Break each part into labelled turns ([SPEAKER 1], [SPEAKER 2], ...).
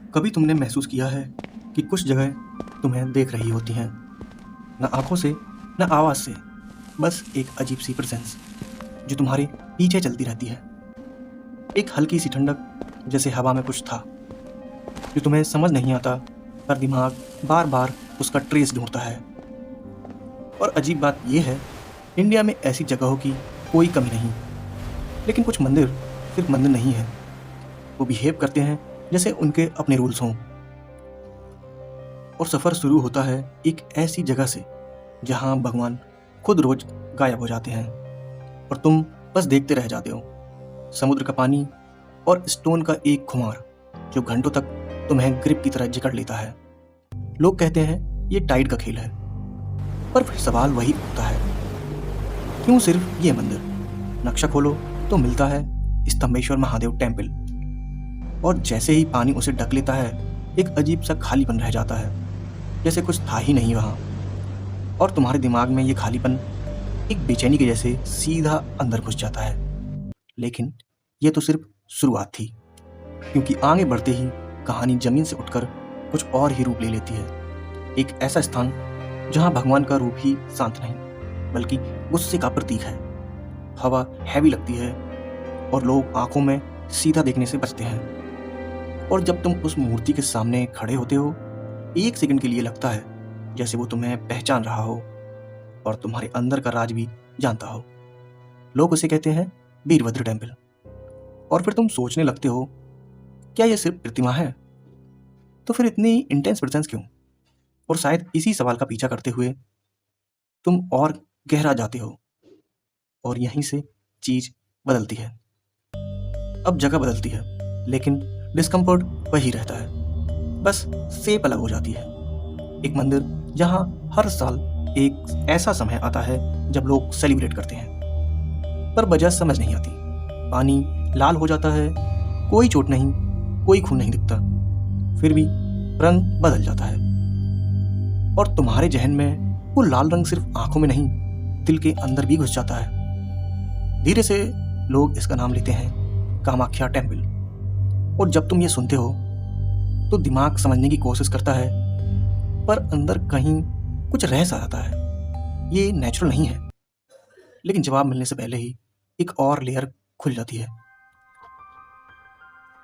[SPEAKER 1] कभी तुमने महसूस किया है कि कुछ जगह तुम्हें देख रही होती हैं, न आंखों से न आवाज़ से, बस एक अजीब सी प्रेजेंस जो तुम्हारे पीछे चलती रहती है। एक हल्की सी ठंडक, जैसे हवा में कुछ था जो तुम्हें समझ नहीं आता, पर दिमाग बार बार उसका ट्रेस ढूंढता है। और अजीब बात यह है, इंडिया में ऐसी जगहों की कोई कमी नहीं, लेकिन कुछ मंदिर सिर्फ मंदिर नहीं है, वो बिहेव करते हैं जैसे उनके अपने रूल्स हों। और सफ़र शुरू होता है एक ऐसी जगह से जहाँ भगवान खुद रोज गायब हो जाते हैं और तुम बस देखते रह जाते हो। समुद्र का पानी और स्टोन का एक खुमार जो घंटों तक तुम्हें ग्रिप की तरह जकड़ लेता है। लोग कहते हैं ये टाइड का खेल है, पर फिर सवाल वही उठता है, क्यों सिर्फ ये मंदिर? नक्शा खोलो तो मिलता है स्तंभेश्वर महादेव टेम्पल, और जैसे ही पानी उसे ढक लेता है एक अजीब सा खालीपन रह जाता है, जैसे कुछ था ही नहीं वहाँ। और तुम्हारे दिमाग में ये खालीपन एक बेचैनी के जैसे सीधा अंदर घुस जाता है। लेकिन ये तो सिर्फ शुरुआत थी, क्योंकि आगे बढ़ते ही कहानी जमीन से उठकर कुछ और ही रूप ले लेती है। एक ऐसा स्थान जहाँ भगवान का रूप ही शांत नहीं बल्कि गुस्से का प्रतीक है। हवा हैवी लगती है और लोग आंखों में सीधा देखने से बचते हैं। और जब तुम उस मूर्ति के सामने खड़े होते हो, एक सेकंड के लिए लगता है जैसे वो तुम्हें पहचान रहा हो और तुम्हारे अंदर का राज भी जानता हो। लोग उसे कहते हैं वीरभद्र टेम्पल। और फिर तुम सोचने लगते हो, क्या ये सिर्फ प्रतिमा है? तो फिर इतनी इंटेंस प्रेजेंस क्यों? और शायद इसी सवाल का पीछा करते हुए तुम और गहरा जाते हो, और यहीं से चीज बदलती है। अब जगह बदलती है, लेकिन डिस्कम्फर्ट वही रहता है, बस शेप अलग हो जाती है। एक मंदिर जहाँ हर साल एक ऐसा समय आता है जब लोग सेलिब्रेट करते हैं, पर वजह समझ नहीं आती। पानी लाल हो जाता है, कोई चोट नहीं, कोई खून नहीं दिखता, फिर भी रंग बदल जाता है। और तुम्हारे जहन में वो लाल रंग सिर्फ आंखों में नहीं, दिल के अंदर भी घुस जाता है। धीरे से लोग इसका नाम लेते हैं कामाख्या टेम्पल। और जब तुम ये सुनते हो तो दिमाग समझने की कोशिश करता है, पर अंदर कहीं कुछ रह सा आता है। ये नेचुरल नहीं है। लेकिन जवाब मिलने से पहले ही एक और लेयर खुल जाती है।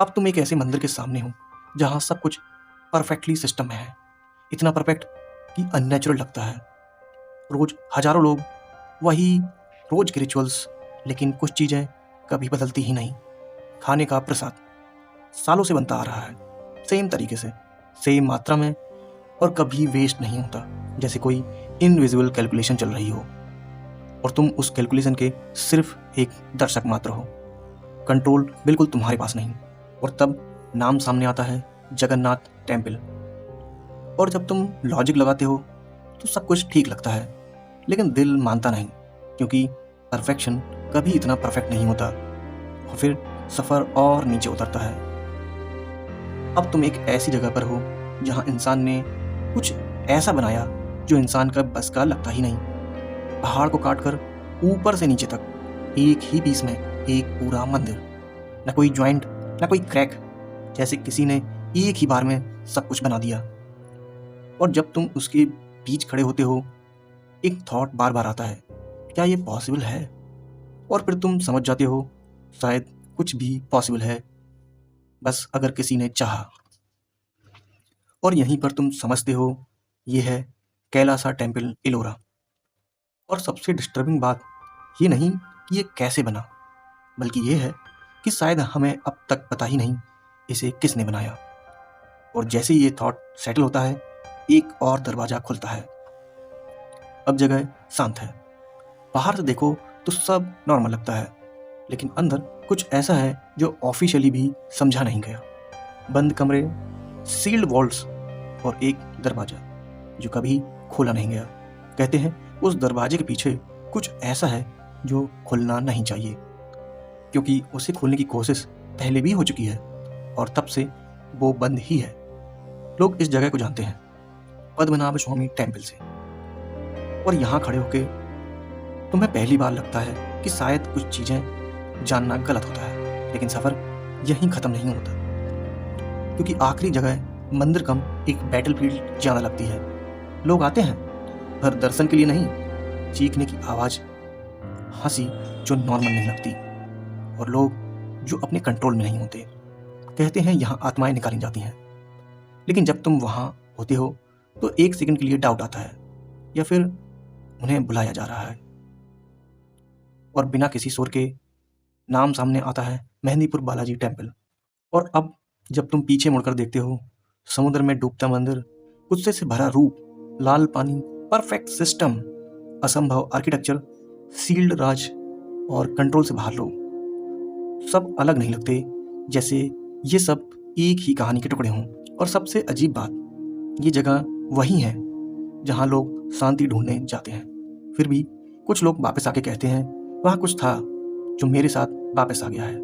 [SPEAKER 1] अब तुम एक ऐसे मंदिर के सामने हो जहां सब कुछ परफेक्टली सिस्टम में है, इतना परफेक्ट कि अननेचुरल लगता है। रोज हजारों लोग, वही रोज के रिचुअल्स, लेकिन कुछ चीजें कभी बदलती ही नहीं। खाने का प्रसाद सालों से बनता आ रहा है, सेम तरीके से, सेम मात्रा में, और कभी वेस्ट नहीं होता, जैसे कोई इनविजिबल कैलकुलेशन चल रही हो। और तुम उस कैलकुलेशन के सिर्फ एक दर्शक मात्र हो। कंट्रोल बिल्कुल तुम्हारे पास नहीं। और तब नाम सामने आता है जगन्नाथ टेम्पल। और जब तुम लॉजिक लगाते हो तो सब कुछ ठीक लगता है, लेकिन दिल मानता नहीं, क्योंकि परफेक्शन कभी इतना परफेक्ट नहीं होता। और फिर सफ़र और नीचे उतरता है। अब तुम एक ऐसी जगह पर हो जहाँ इंसान ने कुछ ऐसा बनाया जो इंसान का बस का लगता ही नहीं। पहाड़ को काटकर ऊपर से नीचे तक एक ही पीस में एक पूरा मंदिर, न कोई ज्वाइंट न कोई क्रैक, जैसे किसी ने एक ही बार में सब कुछ बना दिया। और जब तुम उसके बीच खड़े होते हो, एक थॉट बार बार आता है, क्या ये पॉसिबल है? और फिर तुम समझ जाते हो, शायद कुछ भी पॉसिबल है, बस अगर किसी ने चाहा। और यहीं पर तुम समझते हो, ये है कैलासा टेम्पल एलोरा। और सबसे डिस्टर्बिंग बात ये नहीं कि ये कैसे बना, बल्कि ये है कि शायद हमें अब तक पता ही नहीं इसे किसने बनाया। और जैसे ही ये थॉट सेटल होता है, एक और दरवाजा खुलता है। अब जगह शांत है। बाहर से देखो तो सब नॉर्मल लगता है, लेकिन अंदर कुछ ऐसा है जो ऑफिशियली भी समझा नहीं गया। बंद कमरे, सील्ड वॉल्स, और एक दरवाजा जो कभी खोला नहीं गया। कहते हैं उस दरवाजे के पीछे कुछ ऐसा है जो खुलना नहीं चाहिए, क्योंकि उसे खोलने की कोशिश पहले भी हो चुकी है और तब से वो बंद ही है। लोग इस जगह को जानते हैं पद्मनाभ स्वामी टेम्पल से। और यहाँ खड़े होके तुम्हें पहली बार लगता है कि शायद कुछ चीज़ें जानना गलत होता है, लेकिन सफ़र यहीं ख़त्म नहीं होता। क्योंकि आखिरी जगह मंदिर कम एक बैटलफील्ड ज़्यादा लगती है। लोग आते हैं पर दर्शन के लिए नहीं, चीखने की आवाज़, हंसी जो नॉर्मल नहीं लगती, और लोग जो अपने कंट्रोल में नहीं होते। कहते हैं यहाँ आत्माएं निकाली जाती हैं, लेकिन जब तुम वहाँ होते हो तो एक सेकंड के लिए डाउट आता है, या फिर उन्हें बुलाया जा रहा है। और बिना किसी शोर के नाम सामने आता है मेहंदीपुर बालाजी टेम्पल। और अब जब तुम पीछे मुड़कर देखते हो, समुद्र में डूबता मंदिर, गुस्से से भरा रूप, लाल पानी, परफेक्ट सिस्टम, असंभव आर्किटेक्चर, सील्ड राज और कंट्रोल से बाहर लोग, सब अलग नहीं लगते, जैसे ये सब एक ही कहानी के टुकड़े हों। और सबसे अजीब बात, ये जगह वही है जहाँ लोग शांति ढूंढने जाते हैं। फिर भी कुछ लोग वापस आके कहते हैं वहाँ कुछ था जो मेरे साथ वापस आ गया है।